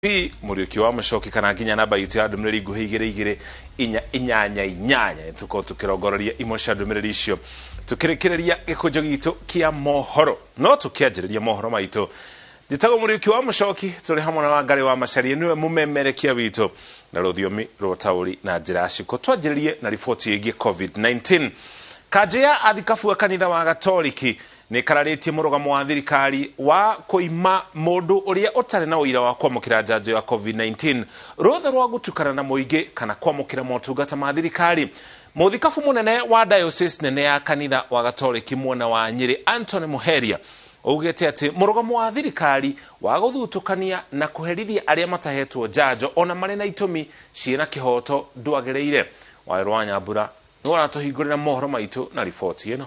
Pi Muriuki wa Mushoki kana nginya namba yitu ya ndumĩrĩri nguhĩ 2288 tuko tukirogororia imosha ndumĩrĩri icio tukirikiriria gĩkũnjo gitu kia mohoro no tukianjĩrĩria mohoro maitũ Njĩtagwo Muriuki wa Mushoki tũrĩ hamwe na Wangari wa Macharia niwe mumemerekia witũ na rũthiomi rwa taũri na njĩra ciko twanjĩrĩrie na riboti ĩgiĩ COVID-19 kanjũ ya athikabu a kanitha wa Gatoliki nĩ kararĩtie mũrũgamo wa thirikari wa kũima mũndũ ũrĩa ũtarĩ na ũira wa kwamũkĩra njanjo ya COVID-19 rũtha rwa gũtukana na mũingĩ kana kwamũkĩra motungata ma thirikari. Mũthikabu mũnene wa diocese nene ya kanitha wa Gatoliki mwena wa Nyĩrĩ Anthony Muheria augĩte atĩ mũrũgamo wa thirikari wa gũthutũkania na kũherithia arĩa matahetwo njanjo ona marĩ na itũmi ciĩna kĩhoto ndwagĩrĩire. Waĩrũ wa Nyambura nĩ waratũhingũrĩra mohoro maitũ na riboti ĩno.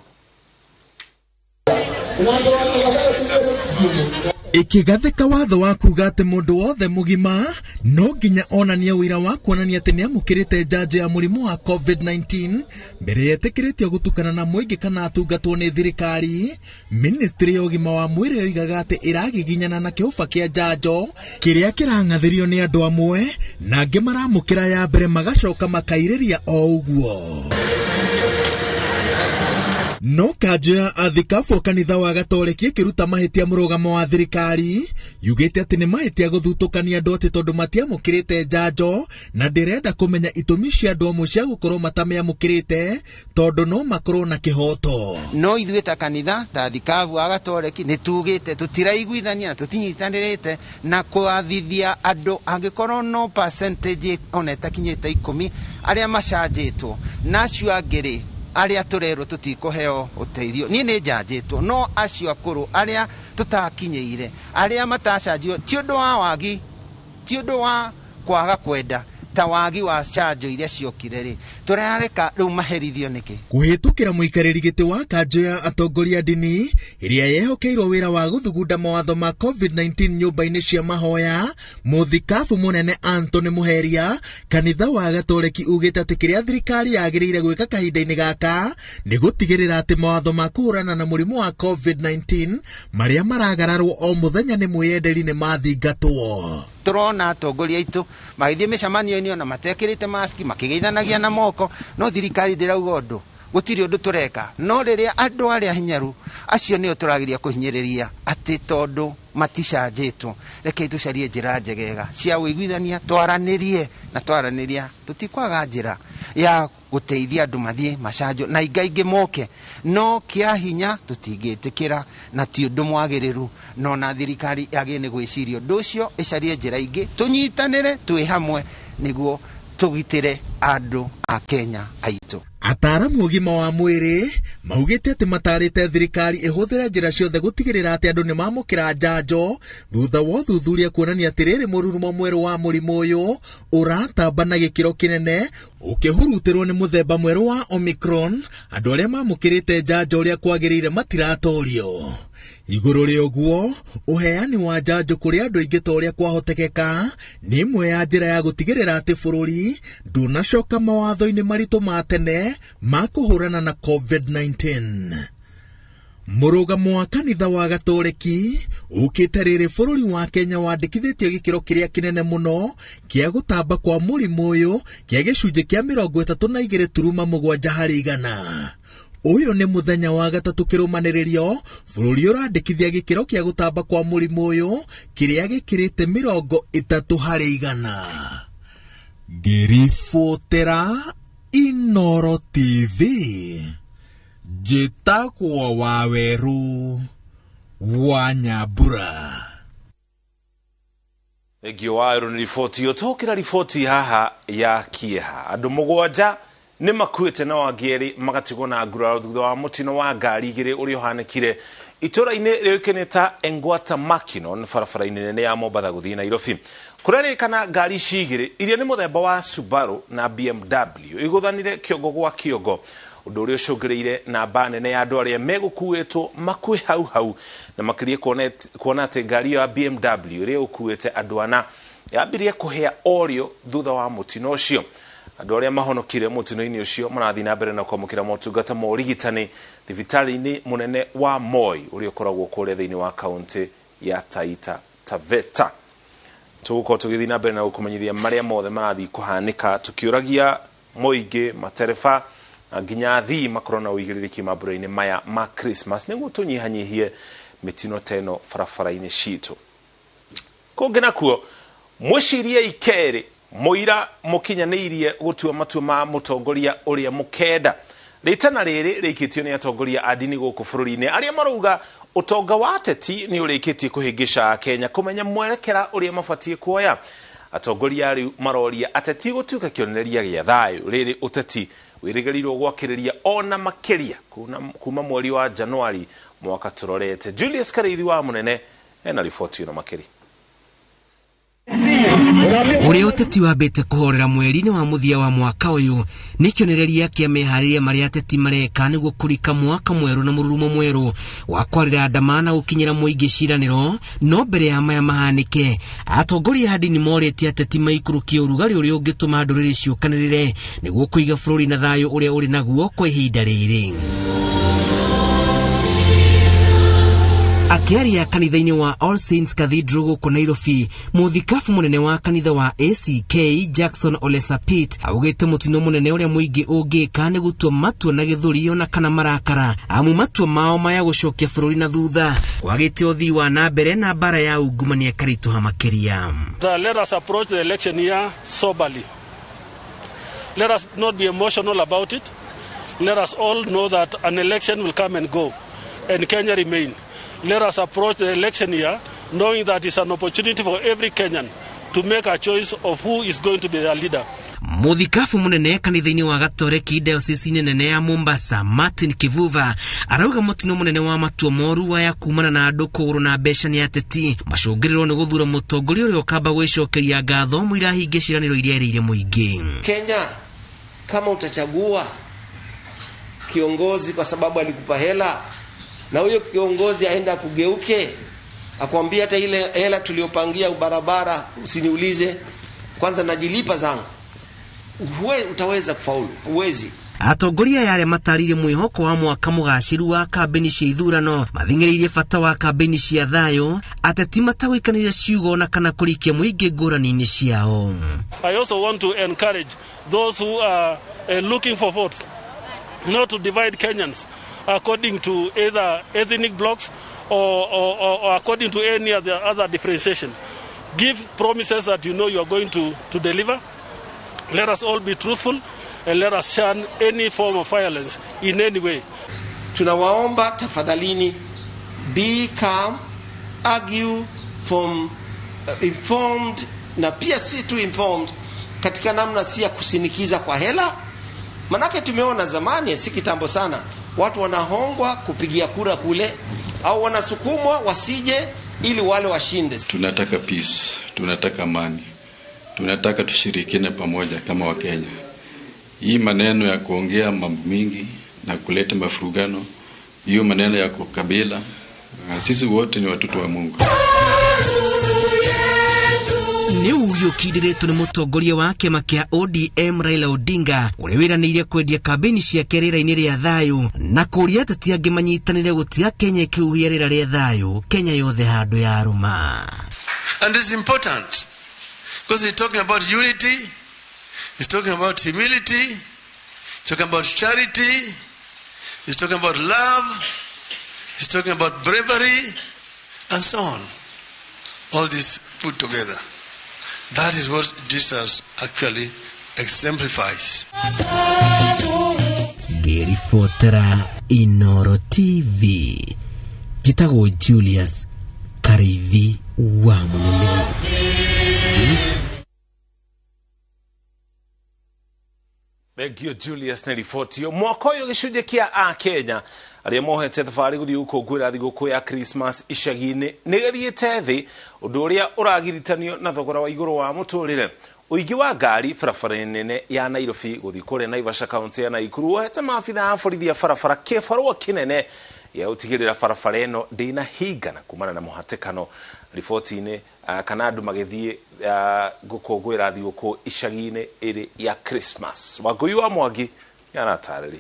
Ikigathika watho wa kuga ati mundu wothe mugima no nginya onania wira wa kuonania ati niamukirite njanjo ya murimu wa COVID-19 mbere yetekiritio gutukana na muingi kana atungatwo ni thirikari. Ministry ya ugima wa mwiri yoigaga ati iragiginyana na kiuba kia njanjo kiria kirang'athirio ni andu amwe na angi maramukira ya mbere magacoka makairiria o uguo. No kanjũ ya athikabu kanitha wa Gatoliki kiruta mahitia mũrũgamo wa thirikari yugĩte atĩ nĩ mahitia gũthutũkania andũ atĩ tondũ matiamũkĩrĩte njanjo na ndĩrenda kũmenya itũmi cia andũ amwe cia gũkorwo matamĩamũkĩrĩte tondũ no makorwo na kĩhoto. No ithuĩ ta kanitha ta athikabu a Gatoliki nĩ tugĩte tũtiraiguithania na tũtinyitanĩrĩte na kũathithia andũ angĩkorwo no percentage ona ĩtakinyĩte 10 arĩa macanjĩtwo na acio angĩ aria turero tutikuheo uteithio ni njanjĩtwo no acio akũrũ aria tutakinyĩire aria matacanjio ti ũndũ wa wagi ti ũndũ wa kwaga kwenda ta wagi wa chanjo iria ciokire ri turareka rĩu maherithio niki kuhitukira muikarĩri gĩtĩ wa kanjũ ya atongoria dini iria yehokeirwo wĩra wa guthugunda mawatho ma COVID-19 nyũmba-inĩ cia mahoya. Mũthikabu mũnene Anthony Muheria kanitha wa Gatoliki ugĩte atĩ kĩrĩa thirikari yagĩrĩire gwĩka kahinda-inĩ gaka nĩ gũtigĩrĩra atĩ mawatho ma kũhũrana na mũrimũ wa COVID-19 marĩa maragararwo o mũthenya nĩ mwĩyenderi nĩ mathingatwo. Turona atongoria aitu magithie mĩcemanio-inĩ na matekĩrĩte maski makĩgeithanagia na moko no thirikari ndĩrauga ũndũ gũtirĩ ũndũ tureka no rĩrĩa andũ arĩa hinyaru acio nĩo tũragiria kũhinyĩrĩria atĩ tondũ maticanjĩtwo reke tucarie njĩra njegega cia ũiguithania twaranĩrie na twaranĩria tutikwaga njĩra ya guteithia andu mathie macanjo na ingaingĩ moke no kia hinya tutingĩtĩkĩra na ti ũndũ mwagĩrĩru no na thirikari yagĩe nĩ gwĩciria ũndũ ũcio ĩcarie njĩra ingĩ tunyitanĩre twĩ hamwe nĩguo tugitĩre andũ a Kenya aitũ. Ataramu ũgima wa mwĩrĩ maugĩte atĩ matarĩte thirikari ĩhũthĩre njĩra ciothe gũtigĩrĩra atĩ andũ nĩ mamũkĩra njanjo thutha wa ũthuthuria kuonania atĩ rĩrĩ mũrurumo mwerũ wa mũrimũ ũyũ ũratamba na gĩkĩro kĩnene ũkĩhurutĩrwo nĩ mũthemba mwerũ wa Omicron. Andũ arĩa mamũkĩrĩte njanjo ũrĩa kwagĩrĩire matiratorio. Igũrũ rĩa ũguo ũheani wa njanjo kũrĩ andũ aingĩ ta ũrĩa kwahotekeka nĩ imwe ya njĩra ya gũtigĩrĩra atĩ bũrũri ndũnacoka mawatho-inĩ maritũ ma tene ma kũhũrana na COVID-19. Mũrũgamo wa kanitha wa Gatoliki ũkĩte rĩrĩ bũrũri wa Kenya wandĩkithĩtio gĩkĩro kĩrĩa kĩnene mũno kĩa gũtamba kwa mũrimũ ũyũ kĩa gĩcunjĩ kĩa 32.7 harĩ igana. Ũyũ nĩ mũthenya wa gatatũ kĩrũmanĩrĩrio bũrũri ũrandĩkithia gĩkĩro kĩa gũtamba kwa mũrimũ ũyũ kĩrĩa gĩkĩrĩte 30 harĩ igana. Ngĩribotera Inooro TV Njĩtagwo Waweru wa Nyambura. Egio Waweru nĩ riboti yotokira riboti haha ya kieha andũ mũgwanja nĩ makuĩte na wangĩeri magatigwo na nguraro thutha wa mũtino wa ngari igĩrĩ ũrĩa ũhanĩkire itũra-inĩ rĩũĩkaine ta Engwata Makinon barabara-inĩ nene ya Mombatha gũthiĩ Nairobi. Kũrerĩkana ngari ici igĩrĩ iria nĩ mũthemba wa Subaru na BMW igũthanire kĩongo gwa kĩongo ũndũ ũrĩa ũcũngĩrĩire namba nene ya andũ arĩa megũkuĩtwo makuĩ hau hau na makĩria kuona atĩ ngari ya BMW ĩrĩa ũkuĩte andũ ana yambirie kũhĩa orio thutha wa mũtino ũcio. Andũ arĩa mahonokire mũtino-inĩ ũcio marathiĩ na mbere na kwamũkĩra motungata ma ũrigitani thibitarĩ-inĩ mũnene wa Moi ũrĩa ũkoragwo kũrĩa thĩinĩ wa kaunti ya Taita Taveta. tugukorwo tugithii na mbere na gukumenyithia maria mothe marathii kuhanika tukiuragia moingi matereba nginya athii makorwo na uigĩrĩrĩki mambura-inĩ maya ma Christmas nĩguo tunyihanyihie mitino teno barabara-inĩ citũ. Kũngĩ nakuo mwĩcirie ikeri muira mukinyanĩirie gutua matua ma mutongoria uria mukenda ritana rĩrĩ rĩikĩtio nĩ atongoria a dini gũkũ bũrũri-inĩ arĩa marauga utonga wa ateti nĩ ũrĩkĩtie kũhĩngĩca Kenya kumenya mwerekera uria mabatie kuoya. Atongoria rĩu maroria ateti gũtuĩka kĩonereria gĩa thayũ rĩrĩ ũteti wĩrĩgĩrĩirwo gwakĩrĩria ona makĩria kuma mweri wa Januari mwaka tũrorete. Julius Kareithi wa Munene ena riboti ĩno makĩria. Uri uteti wambite kuhorera mweri-ini wa muthia wa mwaka uyu ni kionereria kia meharĩria maria ateti mareka niguo kurika mwaka mweru na mururumo mweru wa kwarĩra ndamana gukinyira muingi ciraniro. No mbere ya maya mahanike atongoria a dini morĩtie ateti maikurukie ũrugarĩ ũrĩa ũngĩtũma ndũrĩrĩ ciũkanĩrĩre niguo kũiga bũrũri na thayũ ũrĩa ũrĩ naguo kwa ihinda rĩrĩ. Akiaria kanitha-inĩ wa All Saints Cathedral gũkũ Nairobi, muthikabu munene wa kanitha wa ACK Jackson Ole Sapit augĩte mutino munene ũrĩa muingi ũngĩka nĩ gũtua matua na gĩthũri ona kana marakara amu matua mao maya gũcokia bũrũri na thutha kwagĩte ũthii wa na mbere na bara ya ungumania karitũha makĩria. Let us approach the election year soberly. Let us not be emotional about it. Let us all know that an election will come and go and Kenya remain. Let us approach the election year knowing that it's an opportunity for every Kenyan to make a choice of who is going to be their leader. Muthikabu munene kanitha-inĩ wa Gatoreki diocese nene ya Mombasa Martin Kivuva arauga mutino munene wa matua moru waya kumana na andũ kũgũrũ na mbeca nĩ ateti macũngĩrĩrwo nĩ gũthura mũtongoria ũrĩa ũkamba gwĩcokeria ngatho mũira hinge ciranĩro iria erĩire mũingĩ. Kenya, kama utachagua kiongozi kwa sababu alikupa hela na huyo kiongozi aenda kugeuke akwambia hata ile hela tuliopangia ubarabara usiniulize kwanza najilipa zangu, utaweza kufaulu? Uwezi. Atongoria yale matarire mwihoko wa mwaka mugashiru wa kambeni cia ithurano mathingĩrĩirie bata wa kambeni cia thayũ ateti matagũikanĩria ciugo na kana kũrikia mũingĩ ngũrani-inĩ ciao. I also want to encourage those who are looking for votes not to divide Kenyans according to either ethnic blocks or according to any other differentiation. Give promises that you know you are going to deliver. Let us all be truthful and let us shun any form of violence in any way. Tunawaomba tafadhalini, be calm, argue from informed na pia si tu informed katika namna si ya kusinikiza kwa hela. Manake tumeona zamani si kitambo sana watu wanahongwa kupigia kura kule au wanasukumwa wasije ili wale washinde. Tunataka peace, tunataka amani. Tunataka tushirikiane pamoja kama Wakenya. Hii maneno ya kuongea mambo mingi na kuleta mafurugano, hiyo maneno ya kukabila, sisi wote ni watoto wa Mungu. Ni uyo kidiretu ni mutongoria wa kĩama kĩa ODM Raila Odinga ũrĩa wĩranĩire kwendia kambeni cia rĩera-inĩ rĩa thayũ na kũria ateti angĩ manyitanĩre gũtiga Kenya ĩkĩhuhia rĩera rĩa thayũ Kenya yothe handũ ya rũma. And it's important because he's talking about unity, he's talking about humility, he's talking about charity, he's talking about love, he's talking about bravery and so on. All this put together. That is what Jesus actually exemplifies. Gary Fotera, Inooro TV. Jitagwo Julius Kareithi wa Munene. Begio Julius na riboti mwaka ũyũ gĩcunjĩ kĩa a Kenya arĩa mohete thabarĩ gũthiĩ gũkũngũĩra thigũkũ ya Christmas icagi-inĩ nĩ gĩthiĩte thĩ ũndũ ũrĩa ũragiritanio na thogora wa igũrũ wa mũtũrĩre. Ũingĩ wa ngari barabara nene ya Nairobi gũthiĩ kũrĩa Naivasha kaunti ya Nakuru wohete maabitha a borithi a barabara kĩbarũa kĩnene ya gũtigĩrĩra barabara ĩno ndĩnahingana kumana na mũhatĩkano. Riboti-inĩ kana andũ magĩthiĩ gũkũngũĩra thigũkũ icagi-inĩ ĩrĩ ya Christmas. Wangũi wa Mwangi yanatarĩria.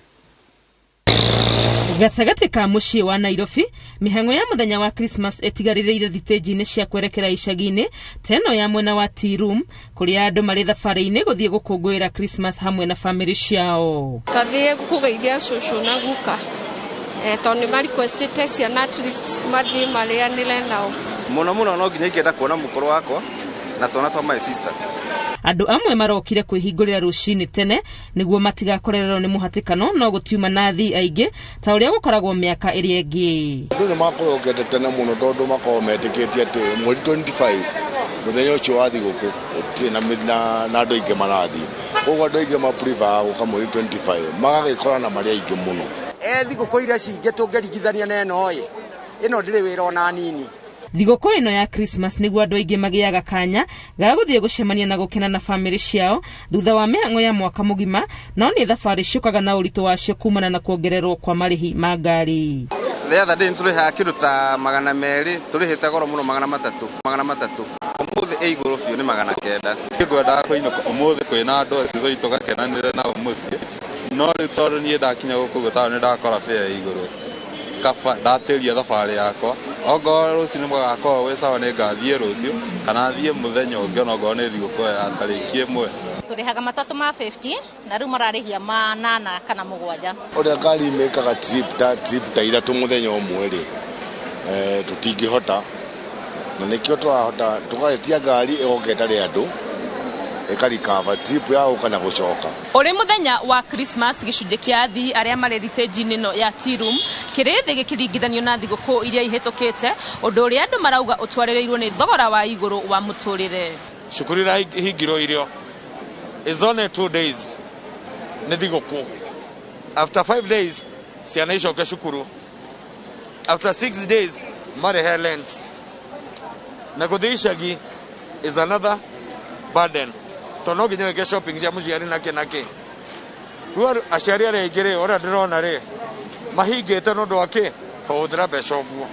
Gatagati ka muciĩ wa Nairobi, mihango ya muthenya wa Christmas etigarĩrĩire thitĩnji-inĩ cia kwerekera icagi-inĩ teno ya mwena wa Tea Room, kũrĩa andũ marĩ thabarĩ-inĩ gũthiĩ gũkũngũĩra Christmas hamwe na family ciao. Tathiĩ kũgeithia cũcũ na guka. Tondũ nĩ requestete ciana at least mathiĩ marĩanĩre nao. Mũno no nginya ingĩenda kuona mũkũrũ wakwa na twana twa my sister. Andũ amwe marokire kwĩhingũrĩra rũcinĩ tene nĩguo matigakorererwo nĩ mũhatĩkano no gũtiuma na athii aingĩ ta ũrĩa gũkoragwo mĩaka ĩrĩa ĩngĩ. Andũ nĩ makorogete tene mũno tondũ makoragwo metĩkĩtie atĩ mweri 25 mũthenya ũcio wa thigũkũ na andũ aingĩ marathiĩ. Koguo andũ aingĩ maprefer gũka mweri 25 magagĩkorana marĩ aingĩ mũno. Thigũkũ iria cingĩ tũngĩringithania na ĩno ndĩrĩ wĩra ona nini. Thigũkũ ĩno ya Christmas nĩguo andũ aingĩ magĩaga kanya ga gũthiĩ gũcemania na gũkena na family ciao thutha wa mĩhang'o ya mwaka mũgima, no nĩ thabarĩ ciũkaga na ũritũ wacio kumana na kuongererwo kwa marĩhi ma ngari. The other day tũrĩhaga kĩndũ ta 200, tũrĩhĩte goro mũno 300. Ũmũthĩ igũrũ biũ nĩ 900. Ngwendaga kũinũka ũmũthĩ kwĩna andũ acio tũgakenanĩre nao mũciĩ, no rĩu tondũ niĩ ndakinya gũkũ gũtarĩ nĩ ndakora fare igũrũ kaba ndatĩria thabarĩ yakwa. Ongorwo rũciũ nĩ mũgakorwo wĩ sawa nĩ ngathiĩ rũciũ kana thiĩ mũthenya ũngĩ onongorwo nĩ thigũkũ ya tarĩki 1. Tũrĩhaga matatũ ma 50 na rĩu mararĩhia ma 8 kana 7. Ũrĩa ngari mekaga trip ta 3 mũthenya ũmwe rĩ tũtingĩhota, na nĩkĩo tũrahota tũgatia ngari ĩgoka ĩtarĩ andũ ĩkarikava trip ya gũka na gũcoka. Ũrĩ muthenya wa Christmas gĩcunjĩ kĩa athii arĩa marĩ thitĩnji-inĩ ĩno ya Tea Room kĩrĩ thĩ gĩkĩringithanio na thigũkũ iria ihĩtũkĩte, ũndũ ũrĩa andũ marauga ũtwarĩrĩirwo nĩ thogora wa igũrũ wa mũtũrĩre. Cukuru irahingirwo irio is only 2 days nĩ thigũkũ. After 5 days ciana icoke cukuru. After 6 days marĩhe rent. Na gũthiĩ icagi is another burden. Tono nginya weke shopping cia mũciari nake. Rĩu aciari arĩa aingĩ rĩ ũrĩa ndĩrona rĩ mahingĩte nĩ ũndũ wa kĩ kũhũthĩra mbeca ũguo.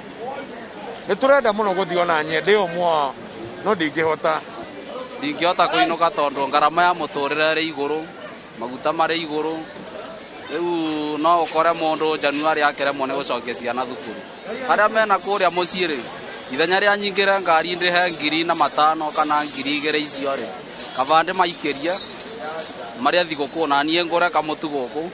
Nĩ tũrenda mũno gũthiĩ ona nyende ũmwe no ndingĩhota kũinũka tondũ ngarama ya mũtũrĩre rĩ igũrũ, maguta marĩ igũrũ. Rĩu no ũkore mũndũ Januari akĩremwo nĩ gũcokia ciana thukuru. Arĩa mena kũrĩa mũciĩ rĩ ithenya rĩa nyingĩre ngari ndĩhe 5,000 kana 2,000 icio rĩ kabande maikĩria marĩa thigũkũ na niĩ ngũre kamũtu gũkũ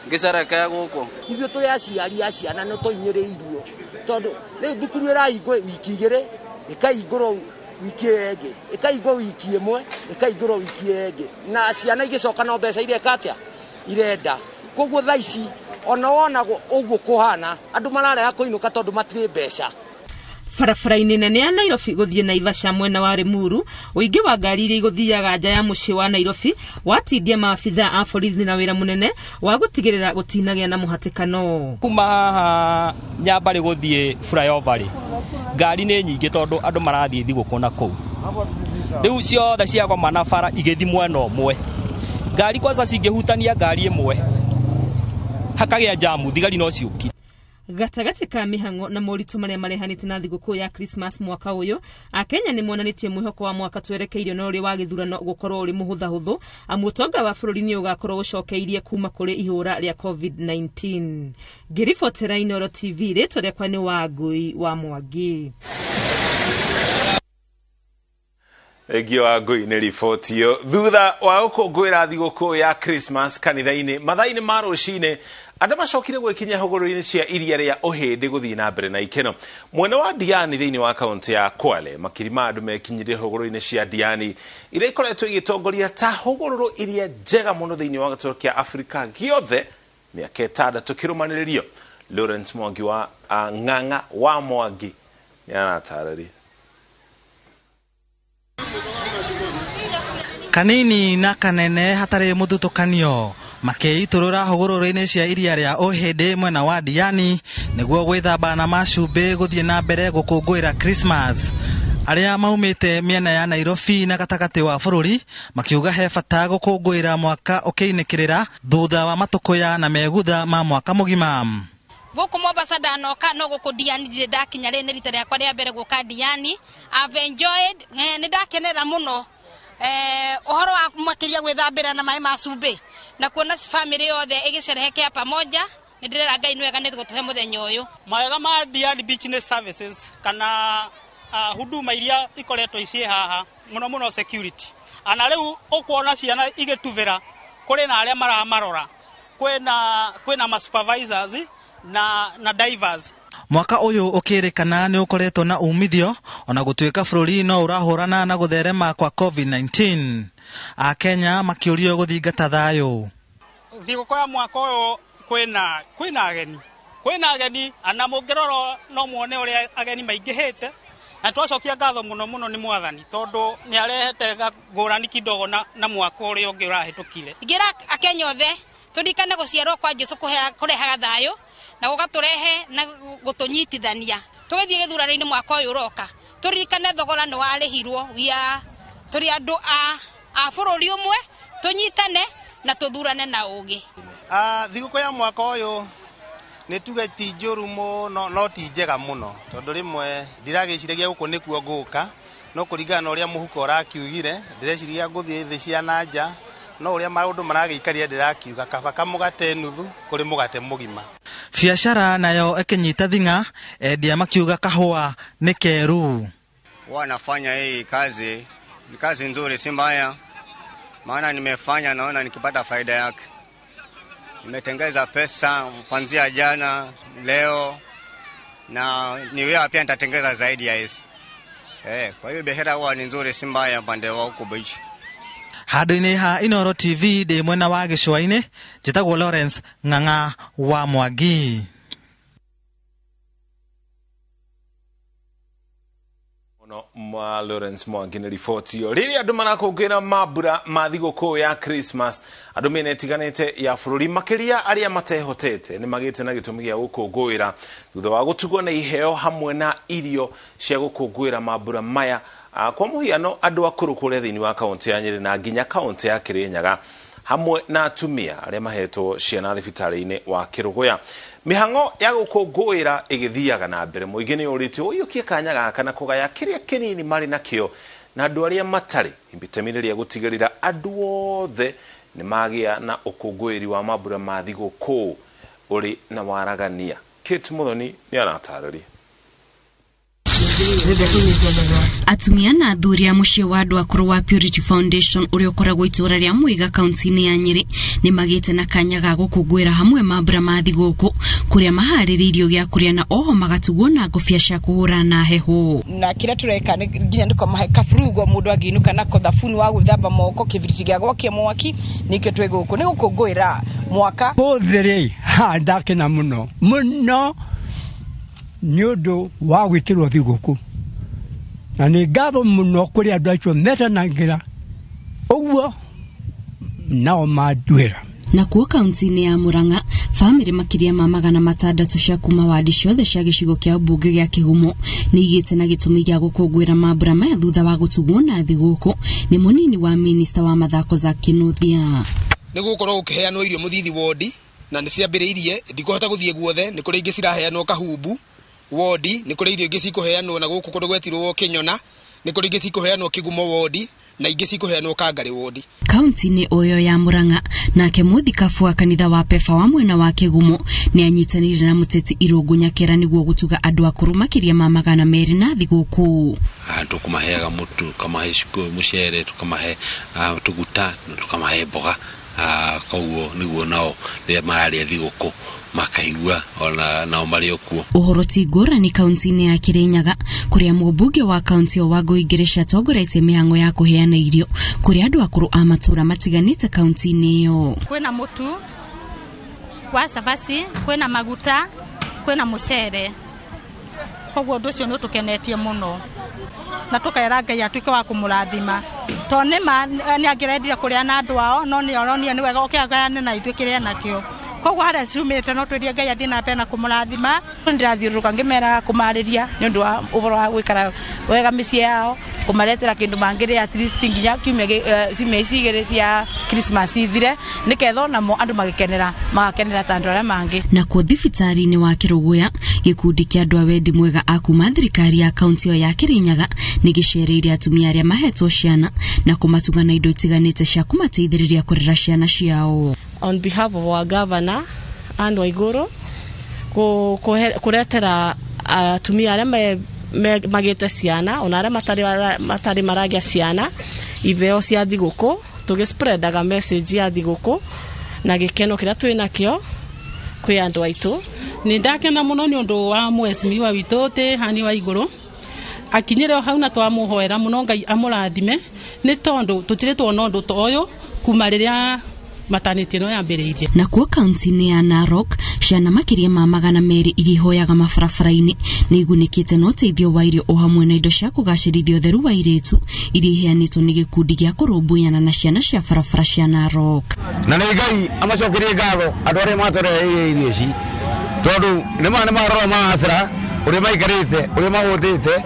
ngĩcereke gũkũ. Ithuĩ tũrĩ aciari a ciana nĩ tũhinyĩrĩirio tondũ rĩu thukuru ĩrahingwo wiki 2 ĩkaihingũrwo wiki ĩngĩ ĩkaihingwo wiki 1 ĩkaihingũrwo wiki ĩngĩ na ciana igĩcoka no mbeca iria katia irenda. Koguo thaa ici ona wonagwo ũguo kũhana andũ mararega kũinũka tondũ matirĩ mbeca. Barabara-inĩ nene ya Nairobi gũthiĩ Naivasha mwena wa Limuru, ũingĩ wa ngari iria igũthiaga nja ya mũciĩ wa Nairobi watindia maabithaa a borithi na wĩra mũnene wa gũtigĩrĩra gũtinagĩa na mũhatĩkano. Kuma haha Nyambarĩ gũthiĩ flyover rĩ ngari nĩ nyingĩ tondũ andũ marathiĩ thigũkũ na kũu. Rĩu ciothe ciagoma na bara igĩthi mwena ũmwe. Ngari kwanza cingĩhutania ngari ĩmwe hakagĩa jamu thigari no ciũki. Gatagati ka mĩhang'o na moritũ marĩa marehanĩte na thigũkũ ya Christmas mwaka ũyũ, Akenya nĩ monanĩtie mwĩhoko wa mwaka twerekeirio na ũrĩa wa gĩthurano gũkorwo ũrĩ mũhũthahũthũ, amu ũtonga wa bũrũri nĩ ũgakorwo ũcokeirie kuma kũrĩ ihũra rĩa COVID-19. Ngĩribotera Inooro TV, rĩtwa rĩakwa nĩ Wangui wa Mwangi. Egio wa Ngui nĩ riboti yo thutha wa gũkũngũĩra thigũkũ ya Christmas kanitha-inĩ mathaa-inĩ ma rũcinĩ. Andũ macokire gwĩkinya hũgũrũ-inĩ cia iria rĩa Ũhĩndĩ gũthiĩ na mbere na ikeno. Mwena wa Diani thĩinĩ wa kaunti ya Kwale, makiri ma andũ mekinyire hũgũrũ-inĩ cia Diani iria ikoretwo igĩtongoria ta hũgũrũrũ iria njega mũno thĩinĩ wa gĩtaro kĩa Afrika gĩothe mĩaka 6 kĩrũmanĩrĩrio. Lawrence Mwangi wa Ng'ang'a wa Mwangi nĩ anatarĩria. Kanini na kanene hatarĩ mũthutũkanio makĩitũrũra hũgũrũrũ-inĩ cia iria rĩa Ũhĩndĩ mwena wa Diani nĩguo gwĩthamba na macumbĩ gũthiĩ na mbere gũkũngũĩra Christmas. Arĩa maumĩte mĩena ya Nairobi na gatagatĩ wa bũrũri makiuga he bata gũkũngũĩra mwaka ũkĩinĩkĩrĩra thutha wa matũkũya na megutha ma mwaka mũgima. Gũkũ Mombasa ndanoka no gũkũ Diani ndire ndakinya rĩ nĩ rita rĩakwa rĩa mbere gũka Diani. I've enjoyed, nĩ ndakenera mũno uhoro wa makiria gwĩthambĩra na maĩ ma cumbĩ na kuona family yothe igĩcerehekea pamoja ndirera Ngai nwega nĩ gũtũhe mũthenya ũyũ. Mawega ma Diani Business Services kana huduma iria ikoretwo ici haha muno security. Ana rĩu ũkuona ciana igĩtuvĩra kũrĩ na arĩa maramarora. Kwĩna ma supervisors na divers. Mwaka uyu ukirikana ni ukoretwo na umithio ona gutuika bururi no urahurana na gutherema kwa COVID-19. Akenya makiurio guthingata thayo. Thigũkũ ya mwaka uyu kwĩna ageni ana mũngĩrora no muone ũrĩa ageni maingĩhĩte na twacokia ngatho mũno nĩ mwathani tondu nĩ arehete ngũrani kidogo na mwaka ũrĩa ũngĩ ũrahĩtũkire. Ngira Akenya othe turikane guciarwo kwa Jesu kurehaga thayo na gũgaturehe na gũtũnyitithania tũgĩthiĩ gĩthurano-inĩ mwaka ũyũ ũroka turirikane thogora nĩ warĩhirwo tũrĩ andũ a bũrũri ũmwe tũnyitane na tũthurane na ũgĩ. Thigũkũ ya mwaka ũyũ nĩ tuge ti njũru mũno no ti njega mũno tondũ rĩmwe ndiragĩciragia gũkũ nĩkuo ngũka no kũringana na ũrĩa mũhuko ũrakiugire ndireciria ngũthiĩ thĩ cia nanja no ũrĩa maũndũ maragĩikaria ndĩrakiuga kaba kamũgate nuthu kũrĩ mũgate mũgima. Biashara nayo ikinyita thinga endia makiuga kahua ni keru. Wanafanya hii kazi ni kazi nzuri si mbaya maana nimefanya naona nikipata faida yake. Nimetengeza pesa kuanzia jana leo na niwe pia nitatengeza zaidi ya hizi. Kwa hiyo biashara huwa ni nzuri si mbaya pande wa huko beach. Handũ-inĩ ha Inooro TV ndĩ mwena wa gĩcũa-inĩ njĩtagwo Lawrence Ng'ang'a wa Mwangi. Ma Lawrence Mwangi nĩ riboti yo. Rĩrĩa andũ marakũngũĩra mambura ma thigũkũ ya Christmas andũ mĩena ĩtiganĩte ya bũrũri makĩria arĩa matehotete nĩ magĩte na gĩtũmi gĩa gũkũngũĩra thutha wa gũtugwo na iheo hamwe na irio cia gũkũngũĩra mambura maya. Kwa mũhiano andũ akũrũ kũrĩa thĩinĩ wa kaunti ya Nyeri na nginya kaunti ya Kirinyaga hamwe na atumia arĩa mahetwo ciana thibitarĩ-inĩ wa Kĩrũgũya. Mĩhang'o ya gũkũngũĩra ĩgĩthiaga na mbere mũingĩ nĩ ũrĩtio ũiyũkie kanya gaka na kũgaya kĩrĩa kĩnini marĩ nakĩo na andũ arĩa matarĩ itemi rĩa gũtigĩrĩra andũ othe nĩ magĩa na ũkũngũĩri wa mambura ma thigũkũ ũrĩ na waragania. Kate Muthoni nĩ aratarĩria. Atumia na athuri a muciĩ wa andũ akũrũ wa Purity Foundation ũrĩa ũkoragwo itũũra rĩa Muiga kaunti-inĩ ya Nyeri nĩ magĩte na kanya ga gũkũngũĩra hamwe mambura ma thigũkũ kũrĩa maharĩrĩirio gĩa kũrĩa na oho magatugwo na ngũbia cia kũhũra na heho. Na kĩrĩa tũreka nginya ndiko mahe kaburugo mũndũ angĩinuka nako thabuni wa gwĩthamba moko kĩbiriti gĩa gwakia mwaki nĩkĩo twĩ gũkũ nĩ gũkũngũĩra mwaka. Bothere ndakena mũno nĩũndũ wa gwĩkĩrwo thigũkũ na nĩ ngatho mũno kũrĩ andũ acio metanagĩra ũguo nao manduĩra. Nakuo kaunti-inĩ ya Murang'a famĩlĩ makĩria ma 600 cia kuma wadi ciothe cia gĩcigo kĩa mbunge gĩa Kĩgumo nĩ igĩte na gĩtũmi gĩa gũkũngũĩra mambura maya thutha wa gũtugwo na thigũkũ nĩ mũnini wa minista wa mathako za Inooro nĩ gũkorwo gũkĩheanwo irio mũthithi wodi na nĩ ciambĩrĩirie ndikũhota gũthiĩ guothe nĩ kũrĩ ingĩ ciraheanwo Kahumbu wodi nĩ kũrĩ irio ingĩ cikũheanwo na gũkũ kũndũ gwetirwo Kĩnyona nĩ kũrĩ ingĩ cikũheanwo Kĩgumo wodi na ingĩ cikũheanwo Kangarĩ wodi. Kaunti-inĩ ũyũ ya Murang'a nake mũthikabu wa kanitha wa Pefa wa mwena wa Kĩgumo nĩ anyitanĩire na mũteti Irũngũ Nyakera nĩguo gũtuga andũ akũrũ makĩria ma 200 na thigũkũ. Tukumaheaga mũtu tukamahe mũcere tukamahe tuguta tukamahe mboga koguo nĩguo nao rĩrĩa mararĩa thigũkũ makaigua ona nao marĩ okuo. Ũhoro ti ngũrani kaunti-inĩ ya Kirinyaga kũrĩa mũmbunge wa kaunti wa Ngũingĩrĩcia atongoretie mĩhang'o ya kũheana irio kũrĩa andũ akũrũ a matũũra matiganĩte kaunti-inĩ ĩyo. Kwĩna mũtu wa cabaci, kwĩna maguta, kwĩna mũcere. Koguo ũndũ ũcio nĩ ũtũkenetie mũno na tũkaera Ngai atuĩke wa kũmũrathima tondũ nĩ angĩrendire kũrĩa na andũ ao no nĩ oronire nĩ wega ũkĩagayane na ithuĩ kĩrĩa nakĩo. Koguo harĩa ciumĩte no twĩrie Ngai athiĩ na mbere na kũmũrathima. Ndirathiũrũrũka ngĩmera kũmarĩria nĩ ũndũ wa ũhoro wa gwĩkara wega mĩciĩ yao kũmaretera kĩndũ mangĩrĩa at least nginya kiumia ici igĩrĩ cia Christmas ithire nĩketha namo andũ magakenera ta andũ arĩa mangĩ. Nakuo thibitarĩ-inĩ wa Kĩrũgũya gĩkundi kĩa andũ a wendi mwega a kuma thirikari ya kaunti ya Kirinyaga nĩ gĩcereire atumia arĩa mahetwo ciana na kũmatuga na indo itiganĩte cia kũmateithĩrĩria kũrera ciana ciao. On behalf of our governor, andu aiguru kuretera atumia aria magite ciana ona aria matari maragia ciana iveo cia thiguku tugispreadaga message ya thiguku na gikeno kiria twina kio kwi andu aitu. Ni ndakena muno ni undu wa mwesimiwa witu te hani wa iguru akinyire hau na twamuhoera muno Ngai amurathime ni tondu tutire twona undu toyo kuma riria maternity no yambiriirie. Na kuo kaunti-ini ya Narok ciana makiria ma 200 irihoyaga mabarabara-ini ni igunikite no teithio wa irio o hamwe na indo cia kugacirithia utheru wa iritu iria iheanitwo ni gikundi gia kurumbuiana na ciana cia barabara cia Narok. Na ni Ngai amacokerie ngatho andu aria matureheire irio ici tondu ni marora maasira uria maikarite uria mahutite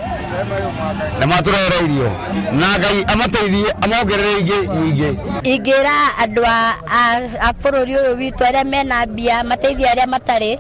na maturehera irio na Ngai amateithie amongerere ingi ingira andu a bururi uyu witu aria mena mbia mateithia aria matari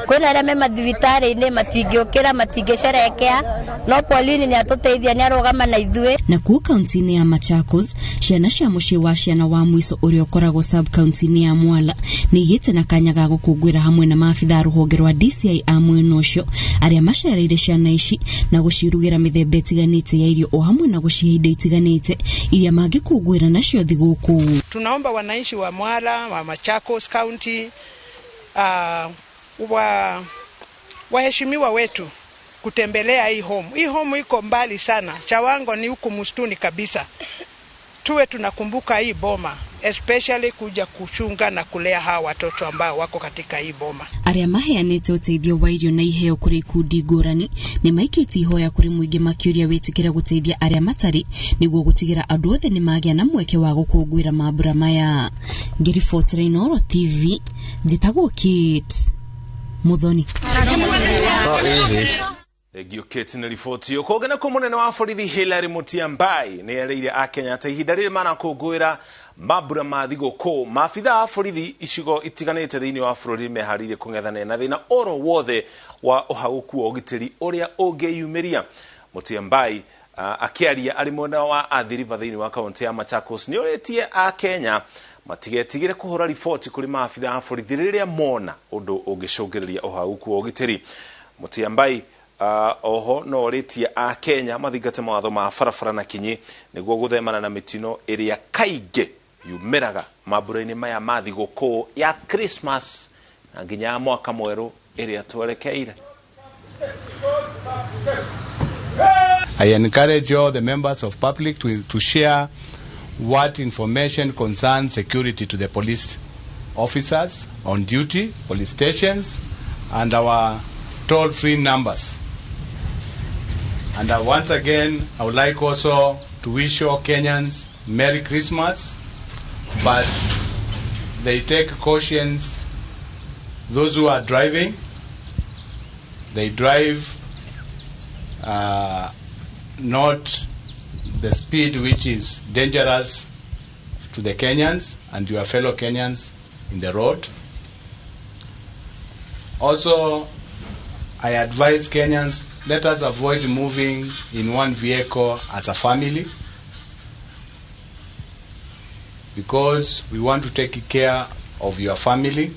kwina aria me mathibitari-ini matingiukira matingicerekea no Pauline ni atuteithia ni arugama na ithue. Na kuo kaunti-ini ya Machakos ciana cia mucii wa ciana wa mwiso uria ukoragwo sub kaunti-ini ya Mwala ni igite na kanya ga gukungwira hamwe na maabitha ruhonge rwa DCI a mwena ucio aria macereire ciana ici na gucirugira mithemba itiganite ya irio o hamwe na gucihe indo itiganite iria mangikungwira nacio thiguku. Tunaomba wananchi wa Mwala wa Machakos County waheshimiwa wetu kutembelea hii home. Hii home iko mbali sana. Chawango ni huku mustuni kabisa. Tuwe tunakumbuka hii boma, especially kuja kuchunga na kulea hawa watoto ambao wako katika hii boma. Aria maheanite uteithio wa irio na iheo kuri ikundi ngurani ni maikiti ihoya kuri muingi makiuria witikira guteithia aria matari niguo gutigira andu othe ni magia na mweke wa gukungwira mambura maya. Ngiribotera Inooro TV njitagwo Kate Muthoni. Gioketi na riboti yo kogena ko munene wa borithi Hilary Mutyambai ni ereire akenya ati ihinda riri mana kungwira mambura ma thiguku maabitha a borithi icigo itiganite thiini wa bururi meharire kung'ethana na thina oro wothe wa uhaguku wa ugitiri uria ungiyumiria. Mutyambai akiaria ari mwena wa Athi River thiini wa kaunti ya Machakos ni uritie akenya matigetigire kuhura riboti kuri maabitha a borithi riria mona undu ungicungiriria uhaguku wa ugitiri. Mutyambai oho no ritie a Kenya mathingate mawatho ma barabara na kinyi niguo guthemana na mitino iria kainge yumeraga mambura-ini maya ma thiguku ya Christmas na nginya mwaka mweru iria twerekeire. I encourage all the members of public to share what information concerns security to the police officers on duty, police stations, and our toll-free numbers. And once again, I would like also to wish all Kenyans Merry Christmas, but they take cautions. Those who are driving, they drive not the speed which is dangerous to the Kenyans and your fellow Kenyans in the road. Also, I advise Kenyans, let us avoid moving in one vehicle as a family, because we want to take care of your family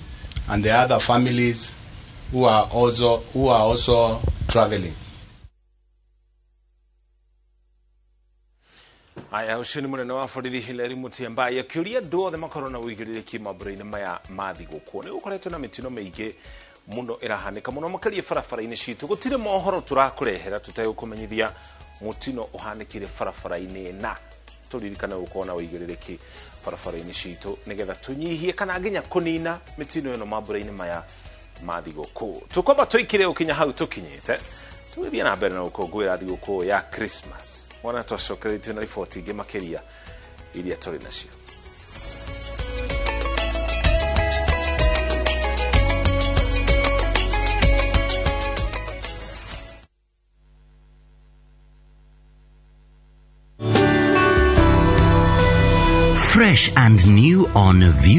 and the other families who are also traveling. Aya ucio ni munene wa borithi Hilary Mutyambai akiuria andu othe makorwo na uigĩrĩrĩki mambura-ini maya ma thiguku ni gukoretwo na mitino miingi muno irahanika muno makarie barabara-ini citu gutire mohoro turakurehera tutagũkumenyithia mutino uhanikire barabara-ini na turirikana gukorwo na uigĩrĩrĩki barabara-ini citu nigetha tunyihie kana nginya kunina mitino ino mambura-ini maya ma thiguku. Tukomba tuikire ukinya hau tukinyite tugithie na mbere na gukungwira thiguku ya Christmas. Mwana twacokereirio na riboti ingi makiria iria turi nacio. Fresh and new on View